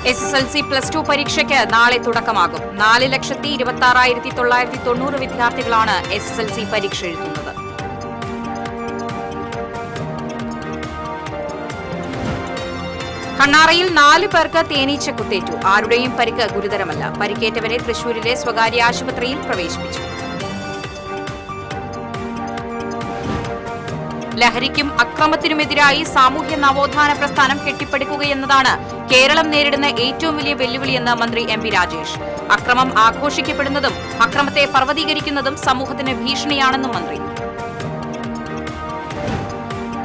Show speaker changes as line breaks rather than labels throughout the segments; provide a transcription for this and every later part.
SSLC +2 പരീക്ഷയ്ക്ക് നാളെ തുടക്കമാകും. 4,26,990 വിദ്യാർത്ഥികളാണ് SSLC പരീക്ഷ എഴുതുന്നത്. കണ്ണാറയിൽ 4 പേർക്ക് തേനീച്ച കുത്തേറ്റു. ആരുടെയും പരിക്ക് ഗുരുതരമല്ല. പരിക്കേറ്റവരെ തൃശൂരിലെ സ്വകാര്യ ആശുപത്രിയിൽ പ്രവേശിപ്പിച്ചു. ലഹരിക്കും അക്രമത്തിനുമെതിരായി സാമൂഹ്യ നവോത്ഥാന പ്രസ്ഥാനം കെട്ടിപ്പടുക്കുകയെന്നതാണ് കേരളം നേരിടുന്ന ഏറ്റവും വലിയ വെല്ലുവിളിയെന്ന് മന്ത്രി MP രാജേഷ്. അക്രമം ആഘോഷിക്കപ്പെടുന്നതും അക്രമത്തെ പർവ്വതീകരിക്കുന്നതും സമൂഹത്തിന് ഭീഷണിയാണെന്നും മന്ത്രി.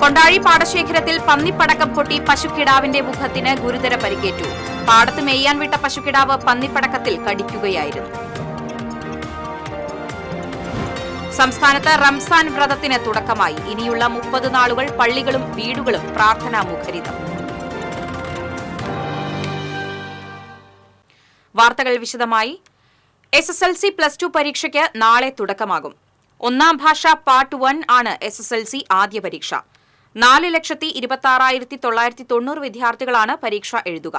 കൊണ്ടാഴി പാടശേഖരത്തിൽ പന്നിപ്പടക്കം പൊട്ടി പശുക്കിടാവിന്റെ മുഖത്തിന് ഗുരുതര പരിക്കേറ്റു. പാടത്ത് മേയാൻ വിട്ട പശുക്കിടാവ് പന്നിപ്പടക്കത്തിൽ കടിക്കുകയായിരുന്നു. സംസ്ഥാനത്ത് റംസാൻ വ്രതത്തിന് തുടക്കമായി. ഇനിയുള്ള 30 നാളുകൾ പള്ളികളും വീടുകളും പ്രാർത്ഥനാ മുഖരിതം. വാർത്തകൾ വിശദമായി. SSLC +2 പരീക്ഷയ്ക്ക് നാളെ തുടക്കമാകും. ഒന്നാം ഭാഷ പാർട്ട് 1 ആണ് SSLC ആദ്യ പരീക്ഷ. 4,26,990 വിദ്യാർത്ഥികളാണ് പരീക്ഷ എഴുതുക.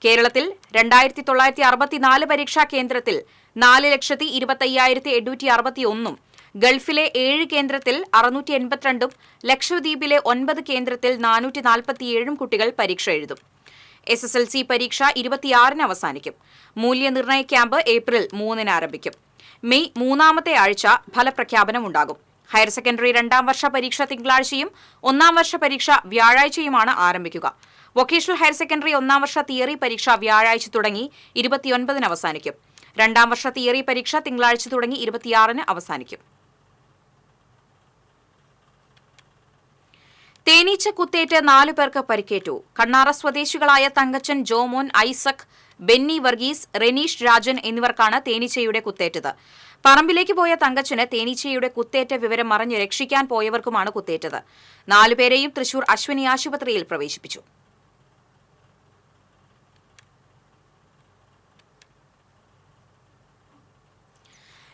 കേരളത്തിൽ 2,964 പരീക്ഷാ കേന്ദ്രത്തിൽ 4,25,861 ഗൾഫിലെ 7 കേന്ദ്രത്തിൽ 682 ലക്ഷദ്വീപിലെ 9 കേന്ദ്രത്തിൽ 447 കുട്ടികൾ പരീക്ഷ എഴുതും. SSLC പരീക്ഷ 26-ന് അവസാനിക്കും. മൂല്യനിർണ്ണയ ക്യാമ്പ് ഏപ്രിൽ 3-ന് ആരംഭിക്കും. മെയ് 3-ാമത്തെ ആഴ്ച ഫലപ്രഖ്യാപനമുണ്ടാകും. ഹയർ സെക്കൻഡറി 2ാം വർഷ പരീക്ഷ തിങ്കളാഴ്ചയും 1ാം വർഷ പരീക്ഷ വ്യാഴാഴ്ചയുമാണ് ആരംഭിക്കുക. വൊക്കേഷണൽ ഹയർ സെക്കൻഡറി 1ാം വർഷ തിയറി പരീക്ഷ വ്യാഴാഴ്ച തുടങ്ങി 29-ന് അവസാനിക്കും. 2ാം വർഷ തിയറി പരീക്ഷ തിങ്കളാഴ്ച തുടങ്ങി 26-ന് അവസാനിക്കും. തേനീച്ച കുത്തേറ്റ് 4 പേർക്ക് പരിക്കേറ്റു. കണ്ണാറ സ്വദേശികളായ തങ്കച്ചൻ, ജോമോൻ, ഐസക്, ബെന്നി വർഗീസ്, റെനീഷ് രാജൻ എന്നിവർക്കാണ് തേനീച്ചയുടെ കുത്തേറ്റത്. പറമ്പിലേക്ക് പോയ തങ്കച്ചന് തേനീച്ചയുടെ കുത്തേറ്റ വിവരം അറിഞ്ഞ് രക്ഷിക്കാൻ പോയവർക്കുമാണ് കുത്തേറ്റത്. 4 പേരെയും തൃശൂർ അശ്വിനി ആശുപത്രിയിൽ പ്രവേശിപ്പിച്ചു.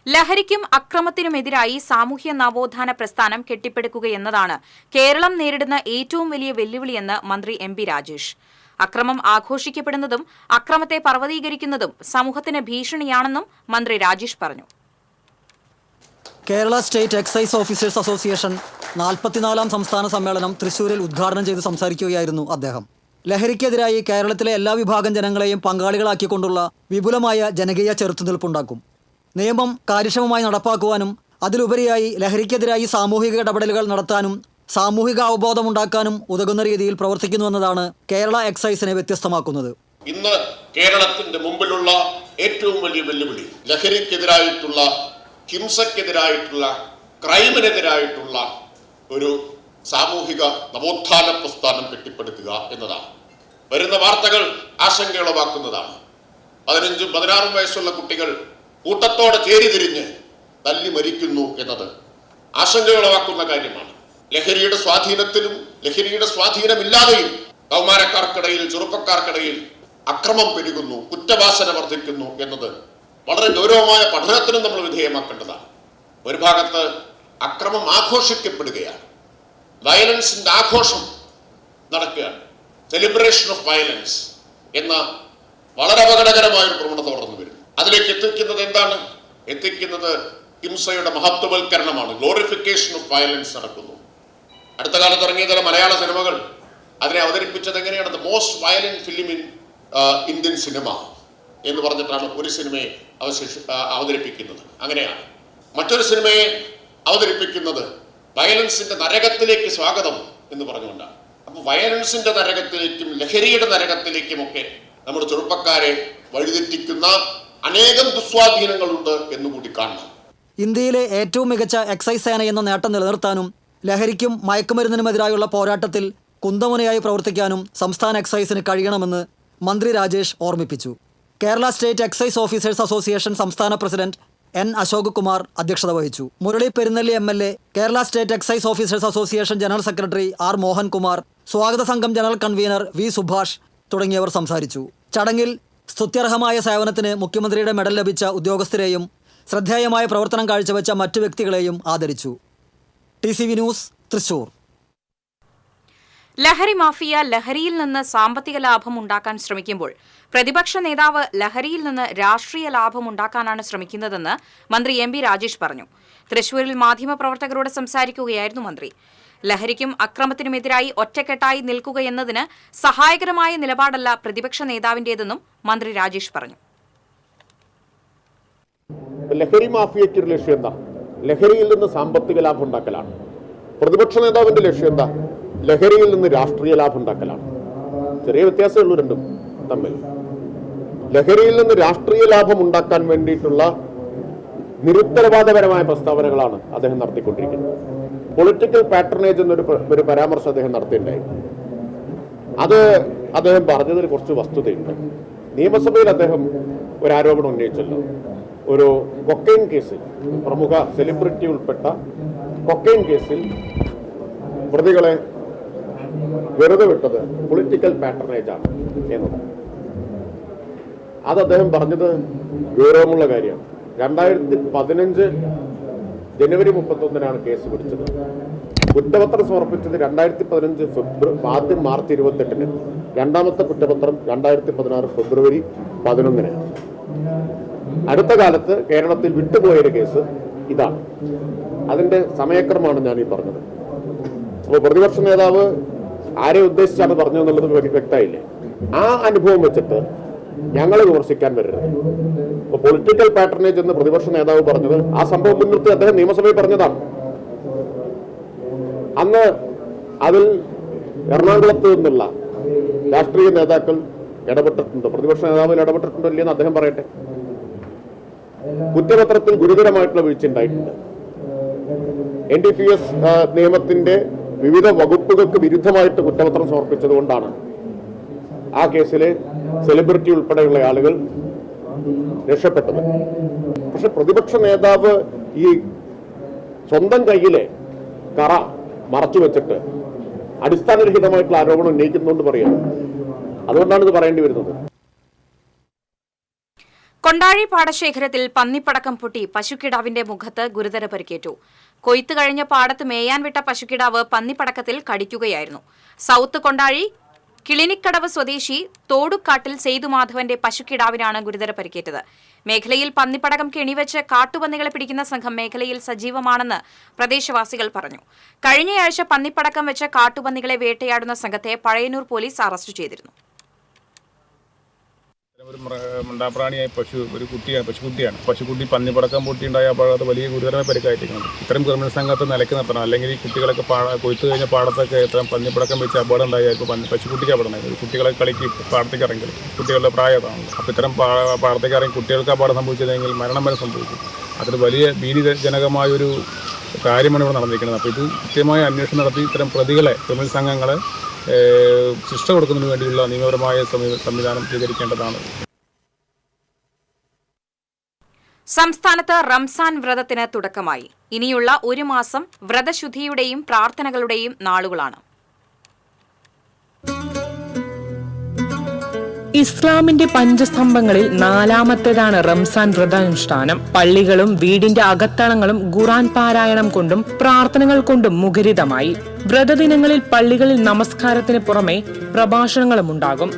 ലഹരിക്കും അക്രമത്തിനുമെതിരായി സാമൂഹ്യ നവോത്ഥാന പ്രസ്ഥാനം കെട്ടിപ്പടുക്കുകയെന്നതാണ് കേരളം നേരിടുന്ന ഏറ്റവും വലിയ വെല്ലുവിളിയെന്ന് മന്ത്രി MP രാജേഷ്. അക്രമം ആഘോഷിക്കപ്പെടുന്നതും അക്രമത്തെ പർവ്വതീകരിക്കുന്നതും സമൂഹത്തിന് ഭീഷണിയാണെന്നും മന്ത്രി രാജേഷ് പറഞ്ഞു.
Kerala state excise officers association 44-ാം സംസ്ഥാന സമ്മേളനം തൃശൂരിൽ ഉദ്ഘാടനം ചെയ്ത് സംസാരിക്കുകയായിരുന്നു അദ്ദേഹം. ലഹരിക്കെതിരായി കേരളത്തിലെ എല്ലാ വിഭാഗം ജനങ്ങളെയും പങ്കാളികളാക്കിക്കൊണ്ടുള്ള വിപുലമായ ജനകീയ ചെറുത്തുനിൽപ്പുണ്ടാക്കും. നിയമം കാര്യക്ഷമമായി നടപ്പാക്കുവാനും അതിലുപരിയായി ലഹരിക്കെതിരായി സാമൂഹിക ഇടപെടലുകൾ നടത്താനും സാമൂഹിക അവബോധമുണ്ടാക്കാനും ഉതകുന്ന രീതിയിൽ പ്രവർത്തിക്കുന്നുവെന്നതാണ് കേരള എക്സൈസിനെ വ്യത്യസ്തമാക്കുന്നത്.
ഇന്ന് കേരളത്തിന്റെ മുമ്പിലുള്ള ഏറ്റവും വലിയ വെല്ലുവിളി ലഹരിക്കെതിരായിട്ടുള്ള, ഹിംസക്കെതിരായിട്ടുള്ള, ക്രൈമിനെതിരായിട്ടുള്ള ഒരു സാമൂഹിക നവോത്ഥാന പ്രസ്ഥാനം കെട്ടിപ്പടുക്കുക എന്നതാണ്. വരുന്ന വാർത്തകൾ ആശങ്കയുളവാക്കുന്നതാണ്. 15-16 വയസ്സുള്ള കുട്ടികൾ കൂട്ടത്തോടെ ചേരിതിരിഞ്ഞ് തല്ലി മരിക്കുന്നു എന്നത് ആശങ്കയുളവാക്കുന്ന കാര്യമാണ്. ലഹരിയുടെ സ്വാധീനത്തിലും ലഹരിയുടെ സ്വാധീനമില്ലാതെയും കൗമാരക്കാർക്കിടയിൽ, ചെറുപ്പക്കാർക്കിടയിൽ അക്രമം പെരുകുന്നു, കുറ്റവാസന വർദ്ധിക്കുന്നു എന്നത് വളരെ ഗൗരവമായ പഠനത്തിനും നമ്മൾ വിധേയമാക്കേണ്ടതാണ്. ഒരു ഭാഗത്ത് അക്രമം ആഘോഷിക്കപ്പെടുകയാണ്, വയലൻസിന്റെ ആഘോഷം നടക്കുകയാണ്. സെലിബ്രേഷൻ ഓഫ് വയലൻസ് എന്ന വളരെ അപകടകരമായ ഒരു പ്രവണത വളർന്നു വരുന്നു. അതിലേക്ക് എത്തിക്കുന്നത് എന്താണ്? എത്തിക്കുന്നത് ഹിംസയുടെ മഹത്വവൽക്കരണമാണ്. ഗ്ലോറിഫിക്കേഷൻ ഓഫ് വയലൻസ് നടക്കുന്നു. അടുത്ത കാലത്ത് ഇറങ്ങിയ ചില മലയാള സിനിമകൾ അതിനെ അവതരിപ്പിച്ചത് എങ്ങനെയാണ്? The most violent film in Indian cinema എന്ന് പറഞ്ഞിട്ടാണ് ഒരു സിനിമയെ അവതരിപ്പിക്കുന്നത്. അങ്ങനെയാണ് മറ്റൊരു സിനിമയെ അവതരിപ്പിക്കുന്നത് വയലൻസിന്റെ നരകത്തിലേക്ക് സ്വാഗതം എന്ന് പറഞ്ഞുകൊണ്ടാണ്. അപ്പോൾ വയലൻസിന്റെ നരകത്തിലേക്കും ലഹരിയുടെ നരകത്തിലേക്കുമൊക്കെ നമ്മുടെ ചെറുപ്പക്കാരെ വഴിതെറ്റിക്കുന്ന അനേകം ദുസ്വാധീനങ്ങളുണ്ട് എന്നുകൂടി കാണണം.
ഇന്ത്യയിലെ ഏറ്റവും മികച്ച എക്സൈസ് സേന എന്ന നേട്ടം നിലനിർത്താനും ലഹരിക്കും മയക്കുമരുന്നിനുമെതിരായുള്ള പോരാട്ടത്തിൽ കുന്തമുനയായി പ്രവർത്തിക്കാനും സംസ്ഥാന എക്സൈസിന് കഴിയണമെന്ന് മന്ത്രി രാജേഷ് ഓർമ്മിപ്പിച്ചു. Kerala state excise officers association സംസ്ഥാന പ്രസിഡന്റ് N. അശോക് കുമാർ അധ്യക്ഷത വഹിച്ചു. Murali Perunnelli MLA, Kerala state excise officers association general secretary R. Mohankumar, സ്വാഗത സംഘം ജനറൽ കൺവീനർ V. സുഭാഷ് തുടങ്ങിയവർ സംസാരിച്ചു. ചടങ്ങിൽ സ്തുത്യർഹമായ സേവനത്തിന് മുഖ്യമന്ത്രിയുടെ മെഡൽ ലഭിച്ച ഉദ്യോഗസ്ഥരെയും ശ്രദ്ധേയമായ പ്രവർത്തനം കാഴ്ചവെച്ച മറ്റു വ്യക്തികളെയും ആദരിച്ചു. TCV news, Thrissur.
ലഹരി മാഫിയ ലഹരിയിൽ നിന്ന് സാമ്പത്തിക ലാഭം ഉണ്ടാക്കാൻ ശ്രമിക്കുമ്പോൾ പ്രതിപക്ഷ നേതാവ് ലഹരിയിൽ നിന്ന് രാഷ്ട്രീയ ലാഭം ഉണ്ടാക്കാനാണ് ശ്രമിക്കുന്നതെന്ന് മന്ത്രി എം പി രാജേഷ് പറഞ്ഞു. തൃശൂരിൽ മാധ്യമപ്രവർത്തകരോട് സംസാരിക്കുകയായിരുന്നു മന്ത്രി. ലഹരിക്കും അക്രമത്തിനുമെതിരായി ഒറ്റക്കെട്ടായി നിൽക്കുകയെന്നതിന് സഹായകരമായ നിലപാടല്ല പ്രതിപക്ഷ നേതാവിന്റേതെന്നും മന്ത്രി രാജേഷ് പറഞ്ഞു.
ലഹരി മാഫിയയ്ക്കൊരു ലക്ഷ്യം എന്താ? ലഹരിയിൽ നിന്ന് സാമ്പത്തിക ലാഭം ഉണ്ടാക്കലാണ്. പ്രതിപക്ഷ നേതാവിന്റെ ലക്ഷ്യം എന്താ? ലഹരിയിൽ നിന്ന് രാഷ്ട്രീയ ലാഭം ഉണ്ടാക്കലാണ്. ചെറിയ വ്യത്യാസമുള്ളൂ രണ്ടും തമ്മിൽ. ലഹരിയിൽ നിന്ന് രാഷ്ട്രീയ ലാഭം ഉണ്ടാക്കാൻ വേണ്ടിയിട്ടുള്ള നിരുത്തരവാദപരമായ പ്രസ്താവനകളാണ് അദ്ദേഹം നടത്തിക്കൊണ്ടിരിക്കുന്നത്. പൊളിറ്റിക്കൽ പാറ്റർനേജ് എന്നൊരു പരാമർശം അദ്ദേഹം നടത്തിയിട്ടുണ്ടായി. അത് അദ്ദേഹം പറഞ്ഞതിൽ കുറച്ച് വസ്തുതയുണ്ട്. നിയമസഭയിൽ അദ്ദേഹം ഒരു ആരോപണം ഉന്നയിച്ചല്ലോ. ഒരു കൊക്കൈൻ കേസിൽ, പ്രമുഖ സെലിബ്രിറ്റി ഉൾപ്പെട്ട കൊക്കൈൻ കേസിൽ പ്രതികളെ വെറുതെ വിട്ടത് പൊളിറ്റിക്കൽ പാറ്റർനേജ് ആണ് എന്നത്. അത് അദ്ദേഹം പറഞ്ഞത് ഗൗരവമുള്ള കാര്യമാണ്. 2015 ജനുവരി 31 കേസ് പിടിച്ചത്. കുറ്റപത്രം സമർപ്പിച്ചത് 2015 ആദ്യം മാർച്ച് 28, രണ്ടാമത്തെ കുറ്റപത്രം 2016 ഫെബ്രുവരി 11. അടുത്ത കാലത്ത് കേരളത്തിൽ വിട്ടുപോയൊരു കേസ് ഇതാണ്. അതിന്റെ സമയക്രമമാണ് ഞാൻ ഈ പറഞ്ഞത്. അപ്പോൾ പ്രതിപക്ഷ നേതാവ് ആരെ ഉദ്ദേശിച്ചാണ് പറഞ്ഞു എന്നുള്ളത് വ്യക്തമായില്ലേ? ആ അനുഭവം വെച്ചിട്ട് ഞങ്ങളെ വിമർശിക്കാൻ വരരുത്. ഇപ്പോൾ പൊളിറ്റിക്കൽ പാറ്റർനേജ് എന്ന് പ്രതിപക്ഷ നേതാവ് പറഞ്ഞത് ആ സംഭവം മുൻനിർത്തി അദ്ദേഹം നിയമസഭയിൽ പറഞ്ഞതാണ്. അന്ന് അതിൽ എറണാകുളത്ത് നിന്നുള്ള രാഷ്ട്രീയ നേതാക്കൾ ഇടപെട്ടിട്ടുണ്ടോ? പ്രതിപക്ഷ നേതാവിൽ ഇടപെട്ടിട്ടുണ്ടോ ഇല്ലെന്ന് അദ്ദേഹം പറയട്ടെ. കുറ്റപത്രത്തിൽ ഗുരുതരമായിട്ടുള്ള വീഴ്ച ഉണ്ടായിട്ടുണ്ട്. NDPS നിയമത്തിന്റെ വിവിധ വകുപ്പുകൾക്ക് വിരുദ്ധമായിട്ട് കുറ്റപത്രം സമർപ്പിച്ചതുകൊണ്ടാണ് ആ കേസിലെ സെലിബ്രിറ്റി ഉൾപ്പെടെയുള്ള ആളുകൾ രക്ഷപ്പെട്ടത്. പക്ഷെ പ്രതിപക്ഷ നേതാവ് ഈ സ്വന്തം കയ്യിലെ കറ മറച്ചു വെച്ചിട്ട് അടിസ്ഥാനരഹിതമായിട്ടുള്ള ആരോപണം ഉന്നയിക്കുന്നതുകൊണ്ട് പറയാം. അതുകൊണ്ടാണ് ഇത് പറയേണ്ടി വരുന്നത്.
കൊണ്ടാഴി പാടശേഖരത്തിൽ പന്നിപ്പടക്കം പൊട്ടി പശുക്കിടാവിന്റെ മുഖത്ത് ഗുരുതര പരിക്കേറ്റു. കൊയ്ത്ത് കഴിഞ്ഞ പാടത്ത് മേയാൻ വിട്ട പശുക്കിടാവ് പന്നിപ്പടക്കത്തിൽ കടിക്കുകയായിരുന്നു. സൌത്ത് കൊണ്ടാഴി കിളിനിക്കടവ് സ്വദേശി തോടുക്കാട്ടിൽ സെയ്തുമാധവന്റെ പശുക്കിടാവിനാണ് ഗുരുതര പരിക്കേറ്റത്. മേഖലയിൽ പന്നിപ്പടക്കം കെണിവെച്ച് കാട്ടുപന്നികളെ പിടിക്കുന്ന സംഘം മേഖലയിൽ സജീവമാണെന്ന് പ്രദേശവാസികൾ പറഞ്ഞു. കഴിഞ്ഞയാഴ്ച പന്നിപ്പടക്കം വെച്ച് കാട്ടുപന്നികളെ വേട്ടയാടുന്ന സംഘത്തെ പഴയന്നൂർ പോലീസ് അറസ്റ്റ് ചെയ്തിരുന്നു.
ഒരു മിണ്ടാപ്രാണിയായ പശുക്കുട്ടിയാണ്. പശുക്കുട്ടി പന്നിപ്പടക്കം പൊട്ടിയുണ്ടായ അപകടത്ത് വലിയ ഗുരുതരമായ പരിക്കായിട്ടിരിക്കുന്നത്. ഇത്തരം ക്രിമിനൽ സംഘത്തെ നിലയ്ക്ക് നിർത്തണം. അല്ലെങ്കിൽ ഈ കുട്ടികളൊക്കെ കൊയ്ത്ത് കഴിഞ്ഞ പാടത്തൊക്കെ ഇത്തരം പന്നിപ്പടക്കം വെച്ച് അപകടം ഉണ്ടായിരിക്കും. പശുക്കുട്ടിക്ക് അപകടം. കുട്ടികളെ കളിക്ക് പാടത്തേക്ക് ഇറങ്ങി കുട്ടികളുടെ പ്രായതാണ്. അപ്പോൾ ഇത്തരം പാടത്തേക്ക് ഇറങ്ങി കുട്ടികൾക്ക് അപകടം സംഭവിച്ചതെങ്കിൽ മരണം വരെ സംഭവിക്കും. അതൊരു വലിയ ഭീതിജനകമായൊരു കാര്യമാണ് ഇവിടെ നടന്നിരിക്കുന്നത്. അപ്പോൾ ഇത് കൃത്യമായ അന്വേഷണം നടത്തി ഇത്തരം പ്രതികളെ, ക്രിമിനൽ സംഘങ്ങളെ ശിക്ഷ കൊടുക്കുന്നതിന് വേണ്ടിയുള്ള നിയമപരമായ സംവിധാനം സ്വീകരിക്കേണ്ടതാണ്.
സംസ്ഥാനത്ത് റംസാൻ വ്രതത്തിന് തുടക്കമായി. ഇനിയുള്ള ഒരു മാസം വ്രതശുദ്ധിയുടെയും പ്രാർത്ഥനകളുടെയും നാളുകളാണ്.
ഇസ്ലാമിന്റെ പഞ്ചസ്തംഭങ്ങളിൽ 4ാമത്തേതാണ് റംസാൻ വ്രതാനുഷ്ഠാനം. പള്ളികളും വീടിന്റെ അകത്തളങ്ങളും ഖുർആൻ പാരായണം കൊണ്ടും പ്രാർത്ഥനകൾ കൊണ്ടും മുഖരിതമായി. വ്രതദിനങ്ങളിൽ പള്ളികളിൽ നമസ്കാരത്തിന് പുറമെ പ്രഭാഷണങ്ങളും ഉണ്ടാകും.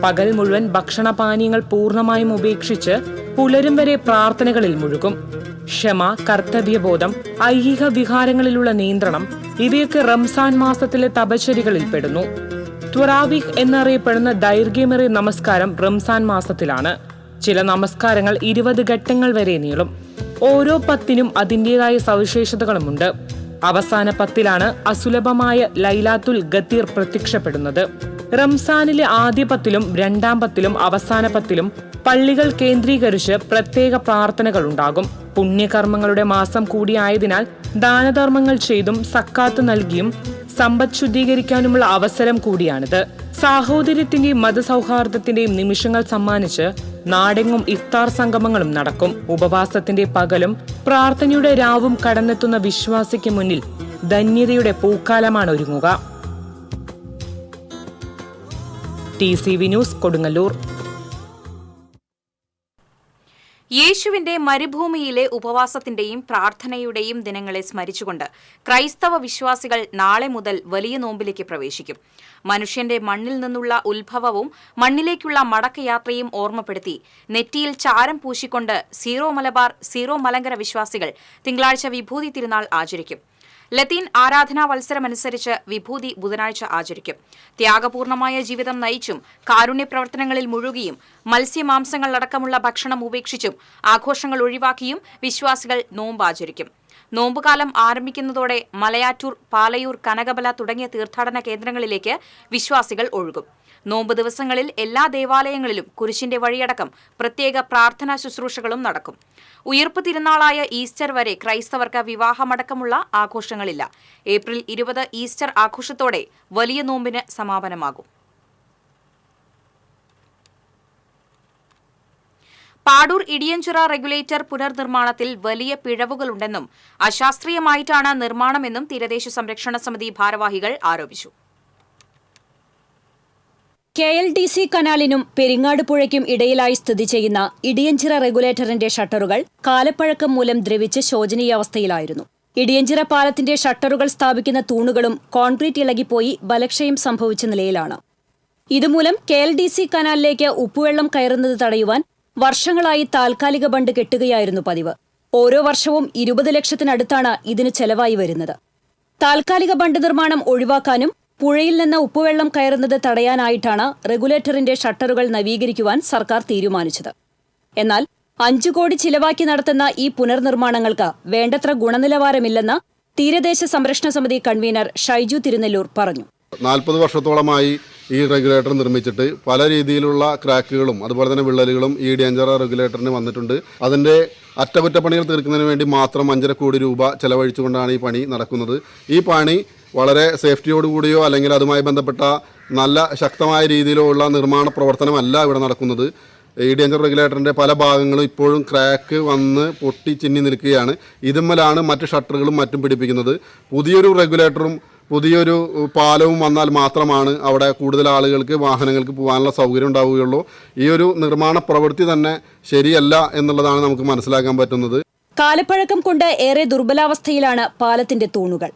പകൽ മുഴുവൻ ഭക്ഷണപാനീയങ്ങൾ പൂർണ്ണമായും ഉപേക്ഷിച്ച് പുലരും വരെ പ്രാർത്ഥനകളിൽ മുഴുകും. ക്ഷമ, കർത്തവ്യബോധം, ഐഹിക വികാരങ്ങളിലുള്ള നിയന്ത്രണം ഇവയൊക്കെ റംസാൻ മാസത്തിലെ തപശ്ചര്യകളിൽ പെടുന്നു. ത്വറാവീഹ് എന്നറിയപ്പെടുന്ന ദൈർഘ്യമേറിയ നമസ്കാരം റംസാൻ മാസത്തിലാണ്. ചില നമസ്കാരങ്ങൾ 20 ഘട്ടങ്ങൾ വരെ നീളും. ഓരോ 10നും അതിൻ്റെതായ സവിശേഷതകളുമുണ്ട്. അവസാന 10ലാണ് അസുലഭമായ ലൈലാത്തുൽ ഖദീർ പ്രത്യക്ഷപ്പെടുന്നത്. റംസാനിലെ ആദ്യ 10ലും 2ാം 10ലും അവസാന 10ലും പള്ളികൾ കേന്ദ്രീകരിച്ച് പ്രത്യേക പ്രാർത്ഥനകൾ ഉണ്ടാകും. പുണ്യകർമ്മങ്ങളുടെ മാസം കൂടിയായതിനാൽ ദാനധർമ്മങ്ങൾ ചെയ്തും സക്കാത്ത് നൽകിയും സമ്പദ് ശുദ്ധീകരിക്കാനുമുള്ള അവസരം കൂടിയാണിത്. സാഹോദര്യത്തിന്റെയും മതസൗഹാർദ്ദത്തിന്റെയും നിമിഷങ്ങൾ സമ്മാനിച്ച് നാടെങ്ങും ഇഫ്താർ സംഗമങ്ങളും നടക്കും. ഉപവാസത്തിന്റെ പകലും പ്രാർത്ഥനയുടെ രാവും കടന്നെത്തുന്ന വിശ്വാസിക്ക് മുന്നിൽ ധന്യതയുടെ പൂക്കാലമാണ് ഒരുങ്ങുക. TCV news, Kodungallur.
യേശുവിന്റെ മരുഭൂമിയിലെ ഉപവാസത്തിന്റെയും പ്രാർത്ഥനയുടെയും ദിനങ്ങളെ സ്മരിച്ചുകൊണ്ട് ക്രൈസ്തവ വിശ്വാസികൾ നാളെ മുതൽ വലിയ നോമ്പിലേക്ക് പ്രവേശിക്കും. മനുഷ്യന്റെ മണ്ണിൽ നിന്നുള്ള ഉത്ഭവവും മണ്ണിലേക്കുള്ള മടക്കയാത്രയും ഓർമ്മപ്പെടുത്തി നെറ്റിയിൽ ചാരം പൂശിക്കൊണ്ട് സീറോ മലബാർ സീറോ മലങ്കര വിശ്വാസികൾ തിങ്കളാഴ്ച വിഭൂതി തിരുനാൾ ആചരിക്കും. ലത്തീൻ ആരാധനാ വത്സരമനുസരിച്ച് വിഭൂതി ബുധനാഴ്ച ആചരിക്കും. ത്യാഗപൂർണമായ ജീവിതം നയിച്ചും കാരുണ്യ പ്രവർത്തനങ്ങളിൽ മുഴുകിയും മത്സ്യമാംസങ്ങളടക്കമുള്ള ഭക്ഷണം ഉപേക്ഷിച്ചും ആഘോഷങ്ങൾ ഒഴിവാക്കിയും വിശ്വാസികൾ നോമ്പ് ആചരിക്കും. നോമ്പുകാലം ആരംഭിക്കുന്നതോടെ മലയാറ്റൂർ, പാലയൂർ, കനകബല തുടങ്ങിയ തീർത്ഥാടന കേന്ദ്രങ്ങളിലേക്ക് വിശ്വാസികൾ ഒഴുകും. നോമ്പ് ദിവസങ്ങളിൽ എല്ലാ ദേവാലയങ്ങളിലും കുരിശിന്റെ വഴിയടക്കം പ്രത്യേക പ്രാർത്ഥനാ ശുശ്രൂഷകളും നടക്കും. ഉയിർപ്പ് തിരുനാളായ ഈസ്റ്റർ വരെ ക്രൈസ്തവർക്ക് വിവാഹമടക്കമുള്ള ആഘോഷങ്ങളില്ല. ഏപ്രിൽ 20 ഈസ്റ്റർ ആഘോഷത്തോടെ വലിയ നോമ്പിന് സമാപനമാകും. പാടൂർ ഇടിയഞ്ചിറ റെഗുലേറ്റർ പുനർനിർമ്മാണത്തിൽ വലിയ പിഴവുകളുണ്ടെന്നും അശാസ്ത്രീയമായിട്ടാണ് നിർമ്മാണമെന്നും തീരദേശ സംരക്ഷണ സമിതി ഭാരവാഹികൾ ആരോപിച്ചു.
KLDC കനാലിനും പെരിങ്ങാട് പുഴയ്ക്കും ഇടയിലായി സ്ഥിതി ചെയ്യുന്ന ഇടിയഞ്ചിറ റെഗുലേറ്ററിന്റെ ഷട്ടറുകൾ കാലപ്പഴക്കം മൂലം ദ്രവിച്ച് ശോചനീയാവസ്ഥയിലായിരുന്നു. ഇടിയഞ്ചിറ പാലത്തിന്റെ ഷട്ടറുകൾ സ്ഥാപിക്കുന്ന തൂണുകളും കോൺക്രീറ്റ് ഇളകിപ്പോയി ബലക്ഷയം സംഭവിച്ച നിലയിലാണ്. ഇതുമൂലം KLDC കനാലിലേക്ക് ഉപ്പുവെള്ളം കയറുന്നത് തടയുവാൻ വർഷങ്ങളായി താൽക്കാലിക ബണ്ട് കെട്ടുകയായിരുന്നു പതിവ്. ഓരോ വർഷവും 20 ലക്ഷത്തിനടുത്താണ് ഇതിന് ചെലവായി വരുന്നത്. താൽക്കാലിക ബണ്ട് നിർമ്മാണം ഒഴിവാക്കാനും പുഴയിൽ നിന്ന് ഉപ്പുവെള്ളം കയറുന്നത് തടയാനായിട്ടാണ് റെഗുലേറ്ററിന്റെ ഷട്ടറുകൾ നവീകരിക്കുവാൻ സർക്കാർ തീരുമാനിച്ചത്. എന്നാൽ 5 കോടി ചിലവാക്കി നടത്തുന്ന ഈ പുനർനിർമ്മാണങ്ങൾക്ക് വേണ്ടത്ര ഗുണനിലവാരമില്ലെന്ന് തീരദേശ സംരക്ഷണ സമിതി കൺവീനർ ഷൈജു തിരുനെല്ലൂർ പറഞ്ഞു.
40 വർഷത്തോളമായി ഈ റെഗുലേറ്റർ നിർമ്മിച്ചിട്ട് പല രീതിയിലുള്ള ക്രാക്കുകളും അതുപോലെ തന്നെ വിള്ളലുകളും ഈ ഇടിയഞ്ചിറ റെഗുലേറ്ററിന് വന്നിട്ടുണ്ട്. അതിൻ്റെ അറ്റകുറ്റപ്പണികൾ തീർക്കുന്നതിന് വേണ്ടി മാത്രം 5.5 കോടി രൂപ ചെലവഴിച്ചുകൊണ്ടാണ് ഈ പണി നടക്കുന്നത്. ഈ പണി വളരെ സേഫ്റ്റിയോടുകൂടിയോ അല്ലെങ്കിൽ അതുമായി ബന്ധപ്പെട്ട നല്ല ശക്തമായ രീതിയിലോ ഉള്ള നിർമ്മാണ പ്രവർത്തനമല്ല ഇവിടെ നടക്കുന്നത്. ഇടിയഞ്ചിറ റെഗുലേറ്ററിൻ്റെ പല ഭാഗങ്ങളും ഇപ്പോഴും ക്രാക്ക് വന്ന് പൊട്ടി ചിന്നി നിൽക്കുകയാണ്. ഇതുമ്മലാണ് മറ്റ് ഷട്ടറുകളും മറ്റും പിടിപ്പിക്കുന്നത്. പുതിയൊരു റെഗുലേറ്ററും പുതിയൊരു പാലവും വന്നാൽ മാത്രമാണ് അവിടെ കൂടുതൽ ആളുകൾക്ക് വാഹനങ്ങൾക്ക് പോകാനുള്ള സൗകര്യം ഉണ്ടാവുകയുള്ളൂ. ഈ ഒരു നിർമ്മാണ പ്രവൃത്തി തന്നെ ശരിയല്ല എന്നുള്ളതാണ് നമുക്ക് മനസ്സിലാക്കാൻ പറ്റുന്നത്.
കാലപ്പഴക്കം കൊണ്ട് ഏറെ ദുർബലാവസ്ഥയിലാണ് പാലത്തിന്റെ തൂണുകൾ.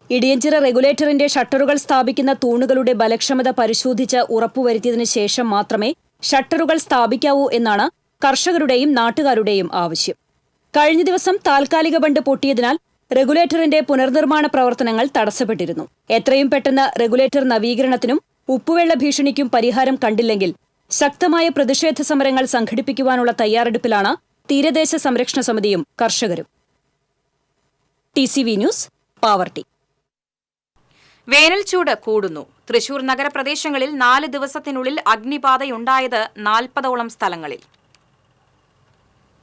ഇടിയഞ്ചിറ റെഗുലേറ്ററിന്റെ ഷട്ടറുകൾ സ്ഥാപിക്കുന്ന തൂണുകളുടെ ബലക്ഷമത പരിശോധിച്ച് ഉറപ്പുവരുത്തിയതിനു ശേഷം മാത്രമേ ഷട്ടറുകൾ സ്ഥാപിക്കാവൂ എന്നാണ് കർഷകരുടെയും നാട്ടുകാരുടെയും ആവശ്യം. കഴിഞ്ഞ ദിവസം താൽക്കാലിക ബണ്ട് പൊട്ടിയതിനാൽ റെഗുലേറ്ററിന്റെ പുനർനിർമ്മാണ പ്രവർത്തനങ്ങൾ തടസ്സപ്പെട്ടിരുന്നു. എത്രയും പെട്ടെന്ന് റെഗുലേറ്റർ നവീകരണത്തിനും ഉപ്പുവെള്ള ഭീഷണിക്കും പരിഹാരം കണ്ടില്ലെങ്കിൽ ശക്തമായ പ്രതിഷേധ സമരങ്ങൾ സംഘടിപ്പിക്കുവാനുള്ള തയ്യാറെടുപ്പിലാണ് തീരദേശ സംരക്ഷണ സമിതിയും കർഷകരും. TCV news, Pavaratty.
വേനൽ ചൂട് കൂടുന്നു. തൃശൂർ നഗരപ്രദേശങ്ങളിൽ 4 ദിവസത്തിനുള്ളിൽ അഗ്നിബാധയുണ്ടായത് 40ഓളം സ്ഥലങ്ങളിൽ.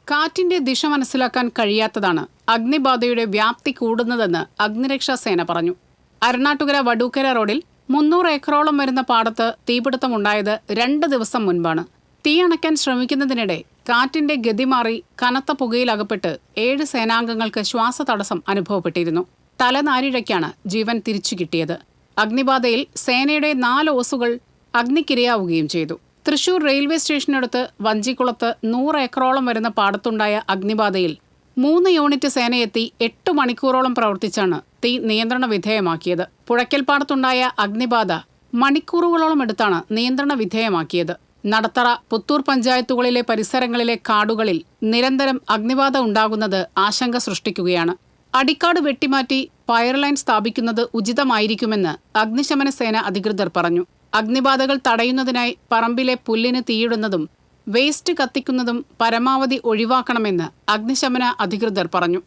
കാറ്റിന്റെ ദിശ മനസ്സിലാക്കാൻ കഴിയാത്തതാണ് അഗ്നിബാധയുടെ വ്യാപ്തി കൂടുന്നതെന്ന് അഗ്നിരക്ഷാസേന പറഞ്ഞു. അരണാട്ടുകര വടൂക്കര റോഡിൽ 300 ഏക്കറോളം വരുന്ന പാടത്ത് തീപിടുത്തമുണ്ടായത് 2 ദിവസം മുൻപാണ്. തീ അണയ്ക്കാൻ ശ്രമിക്കുന്നതിനിടെ കാറ്റിന്റെ ഗതി മാറി കനത്ത പുകയിലകപ്പെട്ട് 7 സേനാംഗങ്ങൾക്ക് ശ്വാസതടസ്സം അനുഭവപ്പെട്ടിരുന്നു. തലനാരിഴയ്ക്കാണ് ജീവൻ തിരിച്ചു കിട്ടിയത്. അഗ്നിബാധയിൽ സേനയുടെ 4 ഓസുകൾ അഗ്നിക്കിരയാവുകയും ചെയ്തു. തൃശൂർ റെയിൽവേ സ്റ്റേഷനടുത്ത് വഞ്ചിക്കുളത്ത് 100 ഏക്കറോളം വരുന്ന പാടത്തുണ്ടായ അഗ്നിബാധയിൽ 3 യൂണിറ്റ് സേനയെത്തി 8 മണിക്കൂറോളം പ്രവർത്തിച്ചാണ് തീ നിയന്ത്രണ വിധേയമാക്കിയത്. പുഴയ്ക്കൽപ്പാടത്തുണ്ടായ അഗ്നിബാധ മണിക്കൂറുകളോളം എടുത്താണ് നിയന്ത്രണ വിധേയമാക്കിയത്. നടത്തറ, പുത്തൂർ പഞ്ചായത്തുകളിലെ പരിസരങ്ങളിലെ കാടുകളിൽ നിരന്തരം അഗ്നിബാധ ഉണ്ടാകുന്നത് ആശങ്ക സൃഷ്ടിക്കുകയാണ്. അടിക്കാട് വെട്ടിമാറ്റി ഫയർ ലൈൻ സ്ഥാപിക്കുന്നത് ഉചിതമായിരിക്കുമെന്ന് അഗ്നിശമന സേന അധികൃതർ പറഞ്ഞു. അഗ്നിബാധകൾ തടയുന്നതിനായി പറമ്പിലെ പുല്ലിന് തീയിടുന്നതും വേസ്റ്റ് കത്തിക്കുന്നതും പരമാവധി ഒഴിവാക്കണമെന്ന് അഗ്നിശമന അധികൃതർ പറഞ്ഞു.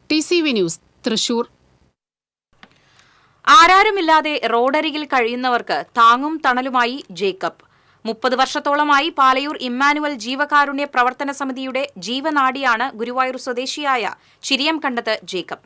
TCV news, Thrissur.
ആരാരുമില്ലാതെ റോഡരികിൽ കഴിയുന്നവർക്ക് താങ്ങും തണലുമായി ജേക്കബ്. 30 വർഷത്തോളമായി പാലയൂർ ഇമ്മാനുവൽ ജീവകാരുണ്യ പ്രവർത്തന സമിതിയുടെ ജീവനാഡിയാണ് ഗുരുവായൂർ സ്വദേശിയായ ചിരിയംകണ്ടത്ത് ജേക്കബ്.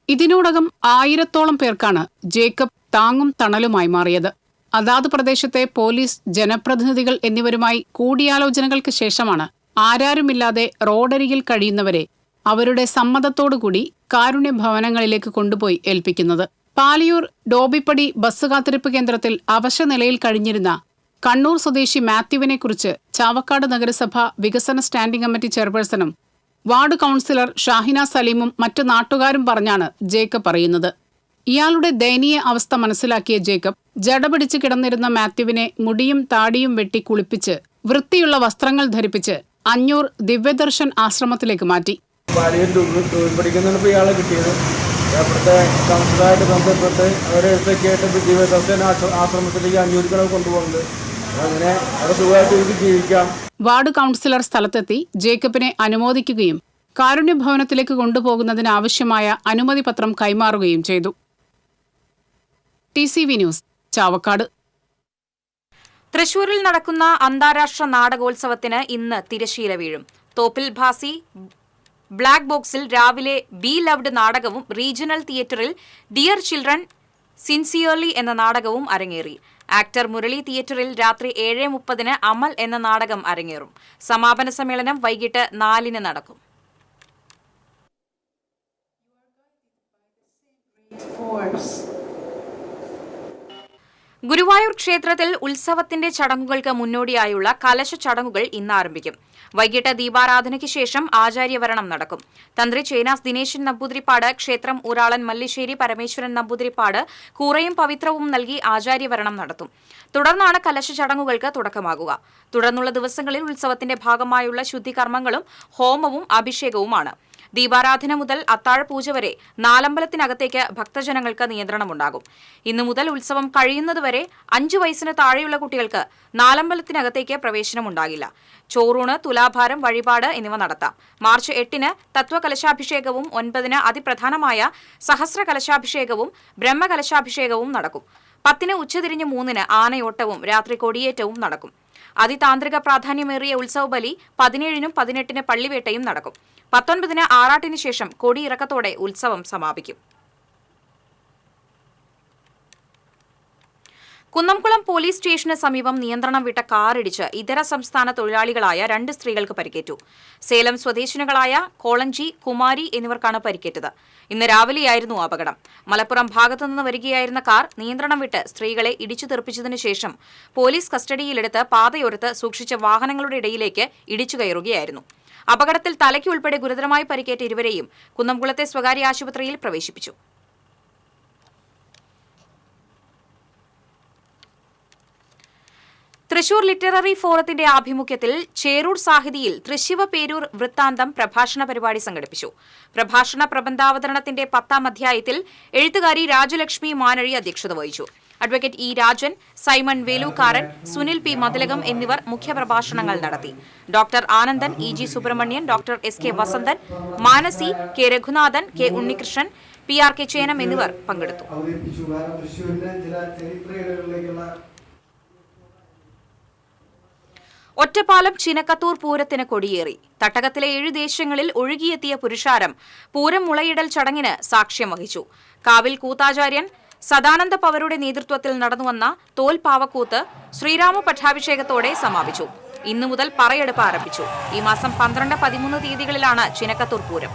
ഇതിനോടകം 1000ഓളം പേർക്കാണ് ജേക്കബ് താങ്ങും തണലുമായി മാറിയത്. അതാത് പ്രദേശത്തെ പോലീസ്, ജനപ്രതിനിധികൾ എന്നിവരുമായി കൂടിയാലോചനകൾക്ക് ശേഷമാണ് ആരാരുമില്ലാതെ റോഡരികിൽ കഴിയുന്നവരെ അവരുടെ സമ്മതത്തോടുകൂടി കാരുണ്യ ഭവനങ്ങളിലേക്ക് കൊണ്ടുപോയി ഏൽപ്പിക്കുന്നത്. പാലയൂർ ഡോബിപ്പടി ബസ് കാത്തിരിപ്പ് കേന്ദ്രത്തിൽ അവശനിലയിൽ കഴിഞ്ഞിരുന്ന കണ്ണൂർ സ്വദേശി മാത്യുവിനെക്കുറിച്ച് ചാവക്കാട് നഗരസഭ വികസന സ്റ്റാൻഡിംഗ് കമ്മിറ്റി ചെയർപേഴ്സണും വാർഡ് കൗൺസിലർ ഷാഹിന സലീമും മറ്റു നാട്ടുകാരും പറഞ്ഞാണ് ജേക്കബ് പറയുന്നത്. ഇയാളുടെ ദയനീയ അവസ്ഥ മനസ്സിലാക്കിയ ജേക്കബ് ജടപിടിച്ച് കിടന്നിരുന്ന മാത്യുവിനെ മുടിയും താടിയും വെട്ടി കുളിപ്പിച്ച് വൃത്തിയുള്ള വസ്ത്രങ്ങൾ ധരിപ്പിച്ച് അഞ്ഞൂർ ദിവ്യദർശൻ ആശ്രമത്തിലേക്ക് മാറ്റി.
പഠിക്കുന്നപ്പോൾ ഇയാളെ കിട്ടിയത് അവിടുത്തെ കൗൺസിലറായിട്ട് ബന്ധപ്പെട്ട് അവരെ അടുത്തൊക്കെയായിട്ട് ദിവ്യദർശൻ ആശ്രമത്തിലേക്ക് അഞ്ഞൂരികളെ കൊണ്ടുപോകുന്നത്. അങ്ങനെ അവിടെ സുഖമായിട്ട് എനിക്ക് ജീവിക്കാം.
വാർഡ് കൗൺസിലർ സ്ഥലത്തെത്തി ജേക്കബിനെ അനുമോദിക്കുകയും കാരുണ്യഭവനത്തിലേക്ക് കൊണ്ടുപോകുന്നതിനാവശ്യമായ അനുമതി പത്രം കൈമാറുകയും ചെയ്തു. TCV news, Chavakkad.
തൃശൂരിൽ നടക്കുന്ന അന്താരാഷ്ട്ര നാടകോത്സവത്തിന് ഇന്ന് തിരശ്ശീല വീഴും. തോപ്പിൽ ഭാസി ബ്ലാക്ക് ബോക്സിൽ രാവിലെ ബി ലവ്ഡ് നാടകവും റീജിയണൽ തിയേറ്ററിൽ ഡിയർ ചിൽഡ്രൻ സിൻസിയർലി എന്ന നാടകവും അരങ്ങേറി. ആക്ടർ മുരളി തിയേറ്ററിൽ രാത്രി 7:30 അമൽ എന്ന നാടകം അരങ്ങേറും. സമാപന സമ്മേളനം വൈകിട്ട് 4 നടക്കും. ഗുരുവായൂർ ക്ഷേത്രത്തിൽ ഉത്സവത്തിന്റെ ചടങ്ങുകൾക്ക് മുന്നോടിയായുള്ള കലശ ചടങ്ങുകൾ ഇന്ന് ആരംഭിക്കും. വൈകിട്ട് ദീപാരാധനയ്ക്ക് ശേഷം ആചാര്യവരണം നടക്കും. തന്ത്രി ചേനാസ് ദിനേശൻ നമ്പൂതിരിപ്പാട് ക്ഷേത്രം ഊരാളൻ മല്ലിശ്ശേരി പരമേശ്വരൻ നമ്പൂതിരിപ്പാട് കൂറയും പവിത്രവും നൽകി ആചാര്യവരണം നടത്തും. തുടർന്നാണ് കലശ ചടങ്ങുകൾക്ക് തുടക്കമാകുക. തുടർന്നുള്ള ദിവസങ്ങളിൽ ഉത്സവത്തിന്റെ ഭാഗമായുള്ള ശുദ്ധികർമ്മങ്ങളും ഹോമവും അഭിഷേകവുമാണ്. ദീപാരാധന മുതൽ അത്താഴപൂജ വരെ നാലമ്പലത്തിനകത്തേക്ക് ഭക്തജനങ്ങൾക്ക് നിയന്ത്രണമുണ്ടാകും. ഇന്നു മുതൽ ഉത്സവം കഴിയുന്നതുവരെ 5 വയസ്സിന് താഴെയുള്ള കുട്ടികൾക്ക് നാലമ്പലത്തിനകത്തേക്ക് പ്രവേശനമുണ്ടാകില്ല. ചോറൂണ്, തുലാഭാരം, വഴിപാട് എന്നിവ നടത്താം. മാർച്ച് 8 തത്വകലശാഭിഷേകവും 9 അതിപ്രധാനമായ സഹസ്രകലശാഭിഷേകവും ബ്രഹ്മകലശാഭിഷേകവും നടക്കും. 10 ഉച്ചതിരിഞ്ഞ് 3 ആനയോട്ടവും രാത്രി കൊടിയേറ്റവും നടക്കും. അതിതാന്ത്രിക പ്രാധാന്യമേറിയ ഉത്സവബലി 17 18 പള്ളിവേട്ടയും നടക്കും. 19 ആറാട്ടിന് ശേഷം കൊടിയിറക്കത്തോടെ ഉത്സവം സമാപിക്കും. കുന്നംകുളം പോലീസ് സ്റ്റേഷന് സമീപം നിയന്ത്രണം വിട്ട കാറിടിച്ച് ഇതര സംസ്ഥാന തൊഴിലാളികളായ 2 സ്ത്രീകൾക്ക് പരിക്കേറ്റു. സേലം സ്വദേശിനികളായ കോളഞ്ചി, കുമാരി എന്നിവർക്കാണ് പരിക്കേറ്റത്. ഇന്ന് രാവിലെയായിരുന്നു അപകടം. മലപ്പുറം ഭാഗത്തുനിന്ന് വരികയായിരുന്ന കാർ നിയന്ത്രണം വിട്ട് സ്ത്രീകളെ ഇടിച്ചു തെറിപ്പിച്ചതിനു ശേഷം പോലീസ് കസ്റ്റഡിയിലെടുത്ത് പാതയോരത്ത് സൂക്ഷിച്ച വാഹനങ്ങളുടെ ഇടയിലേക്ക് ഇടിച്ചു കയറുകയായിരുന്നു. അപകടത്തിൽ തലയ്ക്ക് ഉൾപ്പെടെ ഗുരുതരമായി പരിക്കേറ്റ ഇരുവരെയും കുന്നംകുളത്തെ സ്വകാര്യ ആശുപത്രിയിൽ പ്രവേശിപ്പിച്ചു. തൃശൂർ ലിറ്റററി ഫോറത്തിന്റെ ആഭിമുഖ്യത്തിൽ ചേരൂർ സാഹിതിയിൽ തൃശിവ പേരൂർ വൃത്താന്തം പ്രഭാഷണ പരിപാടി സംഘടിപ്പിച്ചു. പ്രഭാഷണ പ്രബന്ധാവതരണത്തിന്റെ 10ാം അധ്യായത്തിൽ എഴുത്തുകാരി രാജലക്ഷ്മി മാനഴി അധ്യക്ഷത വഹിച്ചു. Advocate E Rajan, Simon Velookkaran, Sunil P Mathilakam എന്നിവർ മുഖ്യപ്രഭാഷണങ്ങൾ നടത്തി. Doctor Anandan, EG. Subrahmanyan, doctor SK. Vasanthan, Manasi, K. Raghunathan, K. Unnikrishnan, PRK. Chenam എന്നിവർ പങ്കെടുത്തു. ഒറ്റപ്പാലം ചിനക്കത്തൂർ പൂരത്തിന് കൊടിയേറി. തട്ടകത്തിലെ 7 ദേശങ്ങളിൽ ഒഴുകിയെത്തിയ പുരുഷാരം പൂരം മുളയിടൽ ചടങ്ങിന് സാക്ഷ്യം വഹിച്ചു. കാവിൽ കൂത്താചാര്യൻ സദാനന്ദ പവരുടെ നേതൃത്വത്തിൽ നടന്നുവന്ന തോൽപാവക്കൂത്ത് ശ്രീരാമ പട്ടാഭിഷേകത്തോടെ സമാപിച്ചു. ഇന്നു മുതൽ പറയെടുപ്പ് ആരംഭിച്ചു. ഈ മാസം 12, 13 തീയതികളിലാണ് ചിനക്കത്തൂർ പൂരം.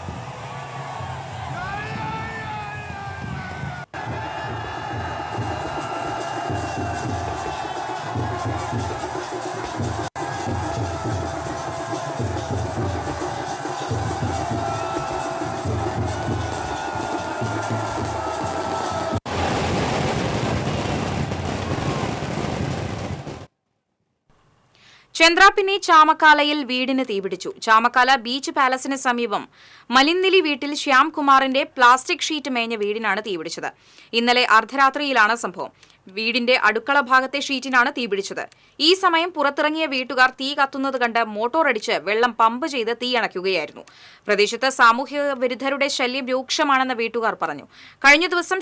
ചന്ദ്രാപിന്നി ചാമക്കാലയിൽ വീടിന് തീപിടിച്ചു. ചാമക്കാല ബീച്ച് പാലസിന് സമീപം മലിന്നിലി വീട്ടിൽ ശ്യാംകുമാറിന്റെ പ്ലാസ്റ്റിക് ഷീറ്റ് മേഞ്ഞ വീടിനാണ് തീപിടിച്ചത്. ഇന്നലെ അർദ്ധരാത്രിയിലാണ് സംഭവം. വീടിന്റെ അടുക്കള ഭാഗത്തെ ഷീറ്റിനാണ് തീപിടിച്ചത്. ഈ സമയം പുറത്തിറങ്ങിയ വീട്ടുകാർ തീ കത്തുന്നത് കണ്ട് മോട്ടോറടിച്ച് വെള്ളം പമ്പ് ചെയ്ത് തീയണയ്ക്കുകയായിരുന്നു. പ്രദേശത്ത് സാമൂഹ്യ വിരുദ്ധരുടെ ശല്യം രൂക്ഷമാണെന്ന് വീട്ടുകാർ പറഞ്ഞു. കഴിഞ്ഞ ദിവസം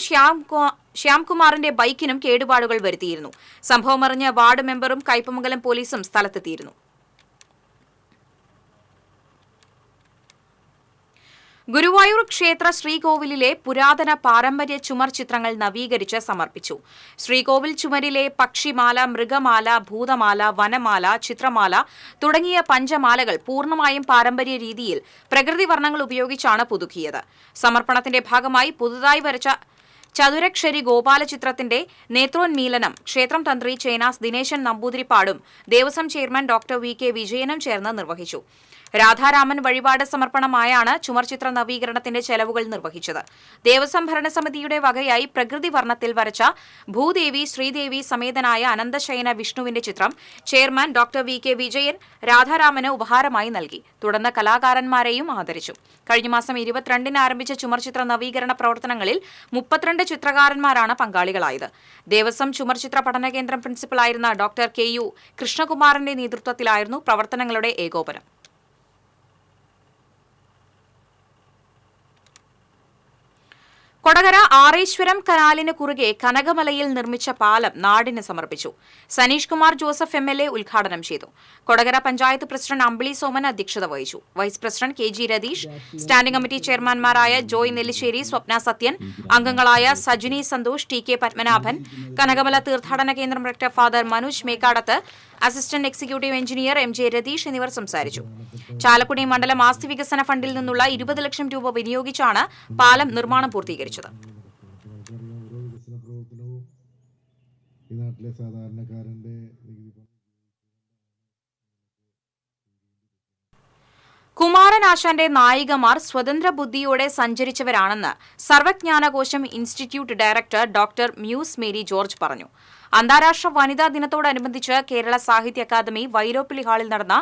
ശ്യാംകുമാറിന്റെ ബൈക്കിനും കേടുപാടുകൾ വരുത്തിയിരുന്നു. സംഭവമറിഞ്ഞ വാർഡ് മെമ്പറും കയ്പമംഗലം പോലീസും സ്ഥലത്തെത്തിയിരുന്നു. ഗുരുവായൂർ ക്ഷേത്ര ശ്രീകോവിലിലെ പുരാതന പാരമ്പര്യ ചുമർ ചിത്രങ്ങൾ നവീകരിച്ച് സമർപ്പിച്ചു. ശ്രീകോവിൽ ചുമരിലെ പക്ഷിമാല, മൃഗമാല, ഭൂതമാല, വനമാല, ചിത്രമാല തുടങ്ങിയ പഞ്ചമാലകൾ പൂർണ്ണമായും പാരമ്പര്യ രീതിയിൽ പ്രകൃതി വർണ്ണങ്ങൾ ഉപയോഗിച്ചാണ് പുതുക്കിയത്. സമർപ്പണത്തിന്റെ ഭാഗമായി പുതുതായി വരച്ച ചതുരക്ഷരി ഗോപാല ചിത്രത്തിന്റെ നേത്രോന്മീലനം ക്ഷേത്രം തന്ത്രി ചേനാസ് ദിനേശൻ നമ്പൂതിരിപ്പാടും ദേവസ്വം ചെയർമാൻ ഡോക്ടർ VK വിജയനും ചേർന്ന് നിർവഹിച്ചു. രാധാരാമൻ വഴിപാട് സമർപ്പണമായാണ് ചുമർചിത്ര നവീകരണത്തിന്റെ ചെലവുകൾ നിർവഹിച്ചത്. ദേവസ്വം ഭരണസമിതിയുടെ വകയായി പ്രകൃതി വർണ്ണത്തിൽ വരച്ച ഭൂദേവി ശ്രീദേവി സമേതനായ അനന്തശയന വിഷ്ണുവിന്റെ ചിത്രം ചെയർമാൻ ഡോക്ടർ VK വിജയൻ രാധാരാമന് ഉപഹാരമായി നൽകി. തുടർന്ന് കലാകാരന്മാരെയും ആദരിച്ചു. കഴിഞ്ഞ മാസം 22-ന് ആരംഭിച്ച ചുമർചിത്ര നവീകരണ പ്രവർത്തനങ്ങളിൽ 32 ചിത്രകാരന്മാരാണ് പങ്കാളികളായത്. ദേവസ്വം ചുമർചിത്ര പഠന കേന്ദ്രം പ്രിൻസിപ്പലായിരുന്ന ഡോക്ടർ KU കൃഷ്ണകുമാറിന്റെ നേതൃത്വത്തിലായിരുന്നു പ്രവർത്തനങ്ങളുടെ ഏകോപനം. കൊടകര ആറേശ്വരം കനാലിന് കുറുകെ കനകമലയിൽ നിർമ്മിച്ച പാലം നാടിന് സമർപ്പിച്ചു. സനീഷ് കുമാർ ജോസഫ് MLA ഉദ്ഘാടനം ചെയ്തു. കൊടകര പഞ്ചായത്ത് പ്രസിഡന്റ് അമ്പിളി സോമൻ അധ്യക്ഷത വഹിച്ചു. Vice president KG Ratheesh, standing committee ചെയർമാൻമാരായ ജോയ് നെല്ലിശ്ശേരി, സ്വപ്ന സത്യൻ, അംഗങ്ങളായ സജിനി സന്തോഷ്, TK പത്മനാഭൻ, കനകമല തീർത്ഥാടന കേന്ദ്രം director father Manoj Mekkadath, assistant executive engineer MJ Ratheesh എന്നിവർ സംസാരിച്ചു. ചാലക്കുടി മണ്ഡലം ആസ്തി വികസന ഫണ്ടിൽ നിന്നുള്ള 20 ലക്ഷം രൂപ വിനിയോഗിച്ചാണ് പാലം നിർമ്മാണം പൂർത്തീകരിച്ചത്. കുമാരനാശാന്റെ നായികമാർ സ്വതന്ത്ര ബുദ്ധിയോടെ സഞ്ചരിച്ചവരാണെന്ന് സർവജ്ഞാനകോശം institute director doctor Muse Mary George പറഞ്ഞു. അന്താരാഷ്ട്ര വനിതാ ദിനത്തോടനുബന്ധിച്ച് കേരള സാഹിത്യ അക്കാദമി വൈലോപ്പിള്ളി ഹാളിൽ നടന്ന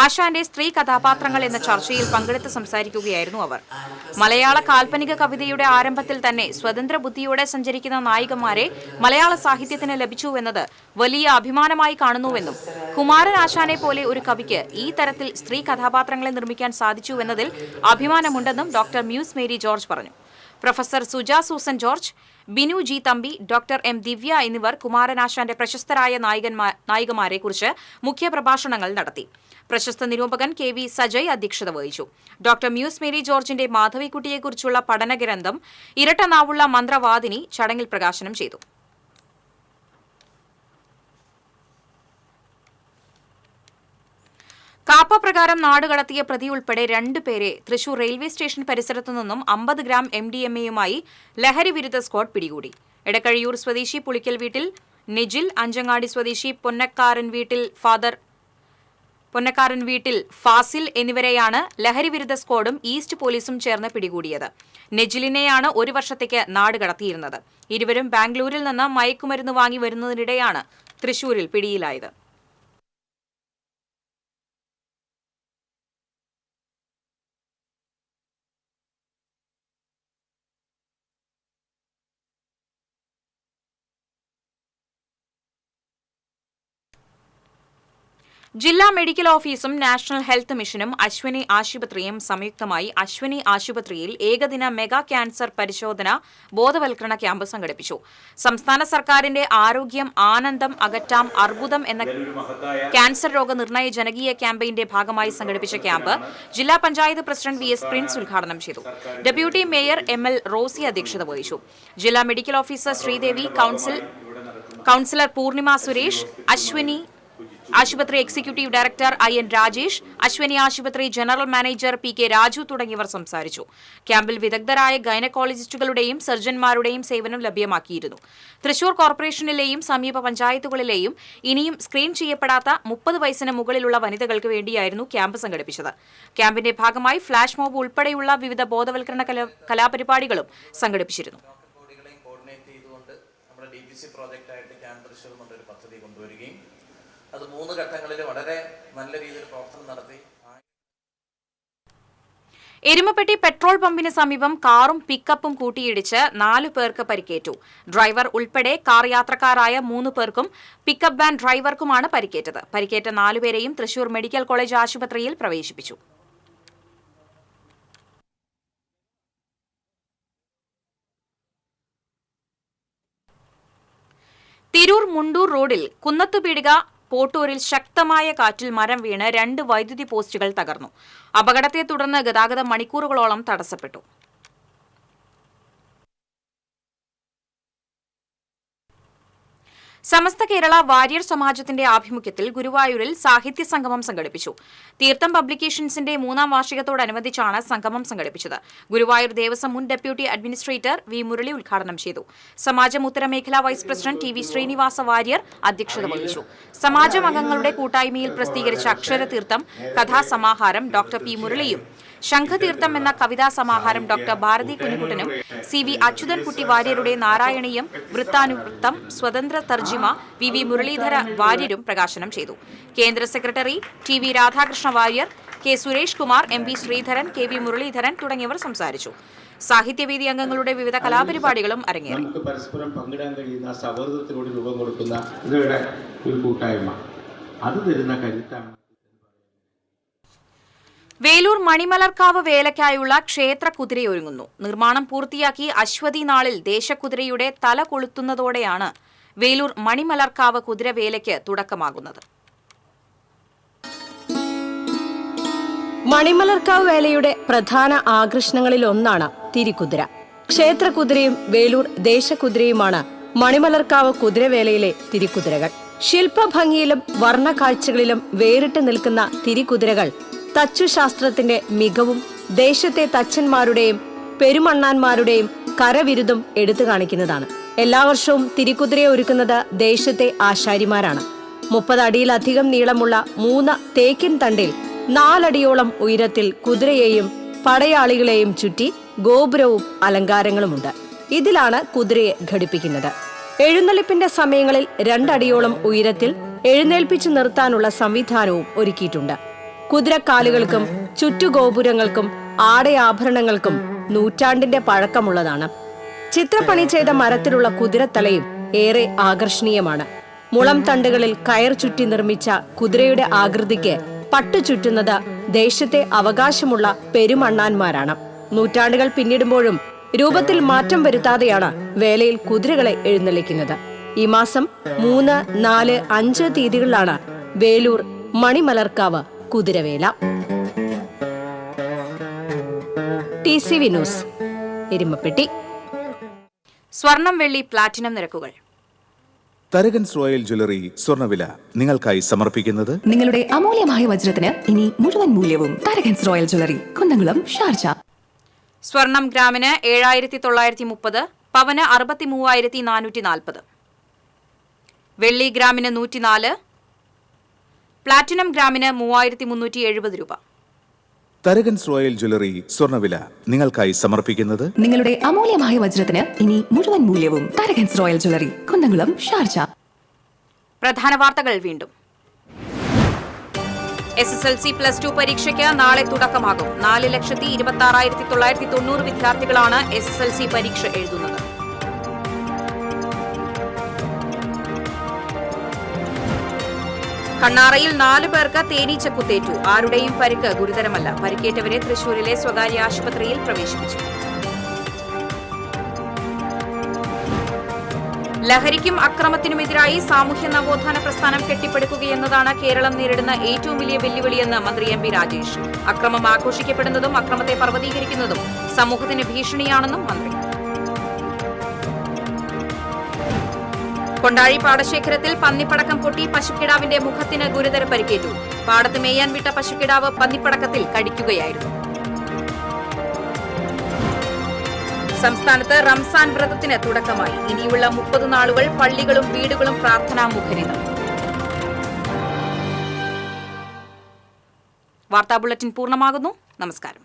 ആശാന്റെ സ്ത്രീ കഥാപാത്രങ്ങൾ എന്ന ചർച്ചയിൽ പങ്കെടുത്ത് സംസാരിക്കുകയായിരുന്നു അവർ. മലയാള കാൽപ്പനിക കവിതയുടെ ആരംഭത്തിൽ തന്നെ സ്വതന്ത്ര ബുദ്ധിയോടെ സഞ്ചരിക്കുന്ന നായികമാരെ മലയാള സാഹിത്യത്തിന് ലഭിച്ചുവെന്നത് വലിയ അഭിമാനമായി കാണുന്നുവെന്നും കുമാരനാശാനെ പോലെ ഒരു കവിക്ക് ഈ തരത്തിൽ സ്ത്രീ കഥാപാത്രങ്ങളെ നിർമ്മിക്കാൻ സാധിച്ചുവെന്നതിൽ അഭിമാനമുണ്ടെന്നും ഡോക്ടർ മ്യൂസ് മേരി ജോർജ് പറഞ്ഞു. Professor Suja Susan George, Binu G Thampi, doctor M ദിവ്യ എന്നിവർ കുമാരനാശാന്റെ പ്രശസ്തരായ നായികമാരെക്കുറിച്ച് മുഖ്യപ്രഭാഷണങ്ങൾ നടത്തി. പ്രശസ്ത നിരൂപകൻ KV സജയ് അധ്യക്ഷത വഹിച്ചു. ഡോക്ടർ മ്യൂസ് മേരി ജോർജിന്റെ മാധവിക്കുട്ടിയെക്കുറിച്ചുള്ള പഠനഗ്രന്ഥം ഇരട്ട നാവുള്ള മന്ത്രവാദിനി ചടങ്ങിൽ പ്രകാശനം ചെയ്തു. കാപ്പ പ്രകാരം നാടുകടത്തിയ പ്രതി ഉൾപ്പെടെ 2 പേരെ തൃശൂർ റെയിൽവേ സ്റ്റേഷൻ പരിസരത്തു നിന്നും 50 ഗ്രാം MDMA-യുമായി ലഹരി വിരുദ്ധ സ്ക്വാഡ് പിടികൂടി. എടക്കഴിയൂർ സ്വദേശി പുളിക്കൽ വീട്ടിൽ നിജിൽ, അഞ്ചങ്ങാടി സ്വദേശി പൊന്നക്കാരൻ വീട്ടിൽ ഫാസിൽ എന്നിവരെയാണ് ലഹരി വിരുദ്ധ സ്ക്വാഡും ഈസ്റ്റ് പോലീസും ചേർന്ന് പിടികൂടിയത്. നെജിലിനെയാണ് 1 വർഷത്തേക്ക് നാട് കടത്തിയിരുന്നത്. ഇരുവരും ബാംഗ്ലൂരിൽ നിന്ന് മയക്കുമരുന്ന് വാങ്ങി വരുന്നതിനിടെയാണ് തൃശൂരിൽ പിടിയിലായത്. ജില്ലാ മെഡിക്കൽ ഓഫീസും നാഷണൽ ഹെൽത്ത് മിഷനും അശ്വനി ആശുപത്രിയും സംയുക്തമായി അശ്വനി ആശുപത്രിയിൽ ഏകദിന മെഗാ ക്യാൻസർ പരിശോധന ബോധവൽക്കരണ ക്യാമ്പ് സംഘടിപ്പിച്ചു. സംസ്ഥാന സർക്കാരിന്റെ ആരോഗ്യം ആനന്ദം അകറ്റാം അർബുദം എന്ന ക്യാൻസർ രോഗനിർണയ ജനകീയ ക്യാമ്പയിന്റെ ഭാഗമായി സംഘടിപ്പിച്ച ക്യാമ്പ് ജില്ലാ പഞ്ചായത്ത് പ്രസിഡന്റ് VS പ്രിൻസ് ഉദ്ഘാടനം ചെയ്തു. ഡെപ്യൂട്ടി മേയർ ML റോസി അധ്യക്ഷത വഹിച്ചു. ജില്ലാ medical officer Sreedevi, councillor Poornima Suresh, Ashwini ആശുപത്രി executive director IN Rajesh, Ashwini ആശുപത്രി ജനറൽ മാനേജർ PK രാജു തുടങ്ങിയവർ സംസാരിച്ചു. ക്യാമ്പിൽ വിദഗ്ധരായ ഗൈനക്കോളജിസ്റ്റുകളുടെയും സർജൻമാരുടെയും സേവനം ലഭ്യമാക്കിയിരുന്നു. തൃശൂർ കോർപ്പറേഷനിലെയും സമീപ പഞ്ചായത്തുകളിലെയും ഇനിയും സ്ക്രീൻ ചെയ്യപ്പെടാത്ത 30 വയസ്സിന് മുകളിലുള്ള വനിതകൾക്ക് വേണ്ടിയായിരുന്നു ക്യാമ്പ് സംഘടിപ്പിച്ചത്. ക്യാമ്പിന്റെ ഭാഗമായി ഫ്ലാഷ് മോബ് ഉൾപ്പെടെയുള്ള വിവിധ ബോധവൽക്കരണ കലാപരിപാടികളും സംഘടിപ്പിച്ചിരുന്നു.
അത് 3 ഘട്ടങ്ങളിൽ വളരെ നല്ല രീതിയിൽ പ്രവർത്തനം നടത്തി.
എരുമപ്പെട്ടി പെട്രോൾ പമ്പിന് സമീപം കാറും പിക്കപ്പും കൂട്ടിയിടിച്ച് 4 പേർക്ക് പരിക്കേറ്റു. ഡ്രൈവർ ഉൾപ്പെടെ കാർ യാത്രക്കാരായ 3 പേർക്കും പിക്കപ്പ് വാൻ ഡ്രൈവർക്കുമാണ് പരിക്കേറ്റത്. പരിക്കേറ്റ 4 പേരെയും തൃശൂർ മെഡിക്കൽ കോളേജ് ആശുപത്രിയിൽ പ്രവേശിപ്പിച്ചു. തിരൂർ മുണ്ടൂർ റോഡിൽ കുന്നത്തുപീടിക പോട്ടൂരിൽ ശക്തമായ കാറ്റിൽ മരം വീണ് 2 വൈദ്യുതി പോസ്റ്റുകൾ തകർന്നു. അപകടത്തെ തുടർന്ന് ഗതാഗതം മണിക്കൂറുകളോളം തടസ്സപ്പെട്ടു. സമസ്ത കേരള വാര്യർ സമാജത്തിന്റെ ആഭിമുഖ്യത്തിൽ ഗുരുവായൂരിൽ സാഹിത്യ സംഗമം സംഘടിപ്പിച്ചു. തീർത്ഥം പബ്ലിക്കേഷൻസിന്റെ 3ാം വാർഷികത്തോടനുബന്ധിച്ചാണ് സംഗമം സംഘടിപ്പിച്ചത്. ഗുരുവായൂർ ദേവസ്വം മുൻ ഡെപ്യൂട്ടി അഡ്മിനിസ്ട്രേറ്റർ വി മുരളി ഉദ്ഘാടനം ചെയ്തു. സമാജം ഉത്തരമേഖലാ vice president T V Srinivasa Warrier അധ്യക്ഷത വഹിച്ചു. സമാജം അംഗങ്ങളുടെ കൂട്ടായ്മയിൽ പ്രസിദ്ധീകരിച്ച അക്ഷരതീർത്ഥം കഥാസമാഹാരം ഡോക്ടർ പി മുരളിയും, ശംഖതീർത്ഥം എന്ന കവിതാ സമാഹാരം ഡോക്ടർ ഭാരതി കുഞ്ഞുകുട്ടനും, സി വി അച്യുതൻകുട്ടി വാര്യരുടെ നാരായണീയം, വൃത്താനുവൃത്തം, സ്വതന്ത്ര തർജിമ വി വി മുരളീധര വാര്യരും പ്രകാശനം ചെയ്തു. കേന്ദ്ര secretary T V Radhakrishna Warrier, K Suresh Kumar, M V Sreedharan, K V Muraleedharan തുടങ്ങിയവർ സംസാരിച്ചു. സാഹിത്യവേദി അംഗങ്ങളുടെ വിവിധ കലാപരിപാടികളും അരങ്ങേറി.
നമുക്ക് പരസ്പരം പങ്കിടാൻ കഴിയുന്ന സൗഹൃദത്തിലൂടെ രൂപം കൊടുക്കുന്ന ഇവരുടെ ഒരു കൂട്ടായ്മ അത് തരുന്ന കരുത്താണ്.
വേലൂർ മണിമലർക്കാവ് വേലയ്ക്കായുള്ള ക്ഷേത്ര കുതിരയൊരുങ്ങുന്നു. നിർമ്മാണം പൂർത്തിയാക്കി അശ്വതി നാളിൽ ദേശക്കുതിരയുടെ തല കൊളുത്തുന്നതോടെയാണ് വേലൂർ മണിമലർക്കാവ് കുതിരവേലയ്ക്ക് തുടക്കമാകുന്നത്.
മണിമലർക്കാവ് വേലയുടെ പ്രധാന ആകർഷണങ്ങളിൽ ഒന്നാണ് തിരിക്കുതിര. ക്ഷേത്രകുതിരയും വേലൂർ ദേശക്കുതിരയുമാണ് മണിമലർക്കാവ് കുതിരവേലയിലെ തിരിക്കുതിരകൾ. ശില്പഭംഗിയിലും വർണ്ണക്കാഴ്ചകളിലും വേറിട്ട് നിൽക്കുന്ന തിരിക്കുതിരകൾ തച്ചുശാസ്ത്രത്തിന്റെ മികവും ദേശത്തെ തച്ചന്മാരുടെയും പെരുമണ്ണാന്മാരുടെയും കരവിരുതും എടുത്തു കാണിക്കുന്നതാണ്. എല്ലാ വർഷവും തിരിക്കുതിരയെ ഒരുക്കുന്നത് ദേശത്തെ ആശാരിമാരാണ്. 30 അടിയിലധികം നീളമുള്ള 3 തേക്കിൻ തണ്ടിൽ 4 അടിയോളം ഉയരത്തിൽ കുതിരയെയും പടയാളികളെയും ചുറ്റി ഗോപുരവും അലങ്കാരങ്ങളുമുണ്ട്. ഇതിലാണ് കുതിരയെ ഘടിപ്പിക്കുന്നത്. എഴുന്നള്ളിപ്പിന്റെ സമയങ്ങളിൽ 2 അടിയോളം ഉയരത്തിൽ എഴുന്നേൽപ്പിച്ചു നിർത്താനുള്ള സംവിധാനവും ഒരുക്കിയിട്ടുണ്ട്. കുതിരക്കാലുകൾക്കും ചുറ്റുഗോപുരങ്ങൾക്കും ആടയാഭരണങ്ങൾക്കും നൂറ്റാണ്ടിന്റെ പഴക്കമുള്ളതാണ്. ചിത്രപ്പണി ചെയ്ത മരത്തിലുള്ള കുതിരത്തലയും ഏറെ ആകർഷണീയമാണ്. മുളം തണ്ടുകളിൽ കയർ ചുറ്റി നിർമ്മിച്ച കുതിരയുടെ ആകൃതിക്ക് പട്ടു ചുറ്റുന്നത് ദേശത്തെ അവകാശമുള്ള പെരുമണ്ണാന്മാരാണ്. നൂറ്റാണ്ടുകൾ പിന്നിടുമ്പോഴും രൂപത്തിൽ മാറ്റം വരുത്താതെയാണ് വേലയിൽ കുതിരകളെ എഴുന്നള്ളിക്കുന്നത്. ഈ മാസം 3, 4, 5 തീയതികളിലാണ് വേലൂർ മണിമലർക്കാവ് കുതിരവേല. TCV news, Erumapetty.
സ്വർണം, വെള്ളി, പ്ലാറ്റിനം നിരക്കുകൾ.
തരകൻസ് റോയൽ ജ്വല്ലറി സ്വർണ്ണവില നിങ്ങൾക്കായി സമർപ്പിക്കുന്നത്
നിങ്ങളുടെ അമൂല്യമായ വജ്രത്തിന് ഇനി മുഴുവൻ മൂല്യവും Tharakans royal jewellery, Kunnamkulam, Sharjah.
സ്വർണം ഗ്രാമിന് 7930, പവന് 63,440. വെള്ളി ഗ്രാമിന് 104, പ്ലാറ്റിനം ഗ്രാമിന് 3,370 രൂപ.
തരകൻസ് റോയൽ ജ്വല്ലറി സ്വർണ്ണവില നിങ്ങൾക്കായി സമർപ്പിക്കുന്നത്
നിങ്ങളുടെ അമൂല്യമായ വജ്രത്തിന് ഇനി മുഴുവൻ മൂല്യവും Tharakans royal jewellery, Kunnamkulam, Sharjah.
പ്രധാന വാർത്തകൾ വീണ്ടും. SSLC +2 പരീക്ഷയ്ക്ക് നാളെ തുടക്കമാകും. 4,26,990 വിദ്യാർത്ഥികളാണ് SSLC പരീക്ഷ എഴുതുന്നത്. കണ്ണാറയിൽ 4 പേർക്ക് തേനീച്ച കുത്തേറ്റു. ആരുടെയും പരിക്ക് ഗുരുതരമല്ല. പരിക്കേറ്റവരെ തൃശൂരിലെ സ്വകാര്യ ആശുപത്രിയിൽ പ്രവേശിപ്പിച്ചു. ലഹരിക്കും അക്രമത്തിനുമെതിരായി സാമൂഹ്യ നവോത്ഥാന പ്രസ്ഥാനം കെട്ടിപ്പടുക്കുകയെന്നതാണ് കേരളം നേരിടുന്ന ഏറ്റവും വലിയ വെല്ലുവിളിയെന്ന് മന്ത്രി MP രാജേഷ്. അക്രമം ആഘോഷിക്കപ്പെടുന്നതും അക്രമത്തെ പർവ്വതീകരിക്കുന്നതും സമൂഹത്തിന് ഭീഷണിയാണെന്നും മന്ത്രി. കൊണ്ടാഴി പാടശേഖരത്തിൽ പന്നിപ്പടക്കം പൊട്ടി പശുക്കിടാവിന്റെ മുഖത്തിന് ഗുരുതര പരിക്കേറ്റു. പാടത്ത് മേയാൻ വിട്ട പശുക്കിടാവ് പന്നിപ്പടക്കത്തിൽ കടിക്കുകയായിരുന്നു. സംസ്ഥാനത്ത് റംസാൻ വ്രതത്തിന് തുടക്കമായി. ഇനിയുള്ള 30 നാളുകൾ പള്ളികളും വീടുകളും പ്രാർത്ഥനാമുഖരിതം. വാർത്താ ബുള്ളറ്റിൻ പൂർണ്ണമാകുന്നു. നമസ്കാരം.